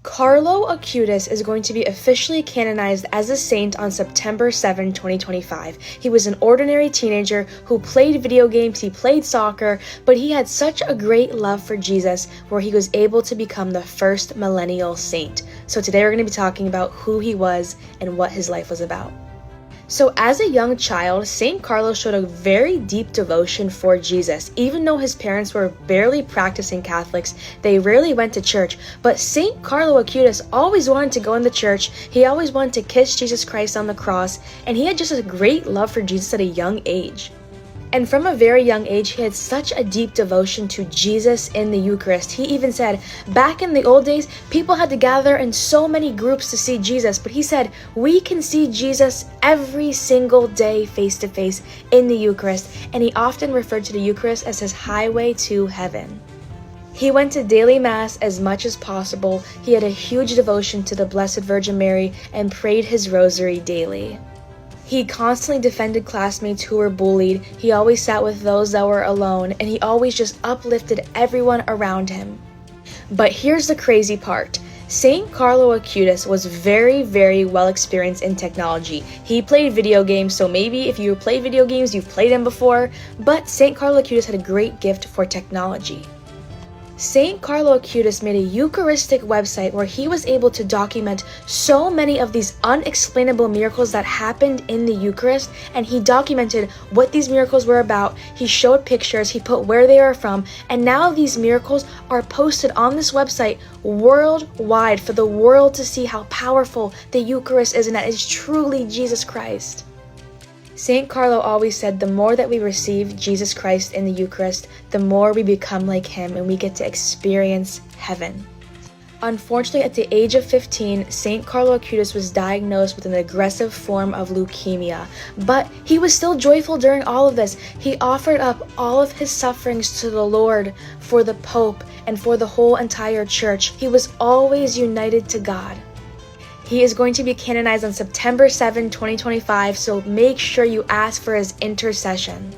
Carlo Acutis is going to be officially canonized as a saint on September 7, 2025. He was an ordinary teenager who played video games, he played soccer, but he had such a great love for Jesus where he was able to become the first millennial saint. So today we're going to be talking about who he was and what his life was about. So as a young child, St. Carlo showed a very deep devotion for Jesus. Even though his parents were barely practicing Catholics, they rarely went to church. But St. Carlo Acutis always wanted to go in the church. He always wanted to kiss Jesus Christ on the cross. And he had just a great love for Jesus at a young age. And from a very young age, he had such a deep devotion to Jesus in the Eucharist. He even said, back in the old days, people had to gather in so many groups to see Jesus. But he said, we can see Jesus every single day face to face in the Eucharist. And he often referred to the Eucharist as his highway to heaven. He went to daily Mass as much as possible. He had a huge devotion to the Blessed Virgin Mary and prayed his rosary daily. He constantly defended classmates who were bullied, he always sat with those that were alone, and he always just uplifted everyone around him. But here's the crazy part. St. Carlo Acutis was very, very well experienced in technology. He played video games, so maybe if you play video games, you've played them before, but St. Carlo Acutis had a great gift for technology. St. Carlo Acutis made a Eucharistic website where he was able to document so many of these unexplainable miracles that happened in the Eucharist, and he documented what these miracles were about. He showed pictures, he put where they are from, and now these miracles are posted on this website worldwide for the world to see how powerful the Eucharist is and that it's truly Jesus Christ. St. Carlo always said the more that we receive Jesus Christ in the Eucharist, the more we become like him and we get to experience heaven. Unfortunately, at the age of 15, St. Carlo Acutis was diagnosed with an aggressive form of leukemia, but he was still joyful during all of this. He offered up all of his sufferings to the Lord for the Pope and for the whole entire church. He was always united to God. He is going to be canonized on September 7, 2025, so make sure you ask for his intercession.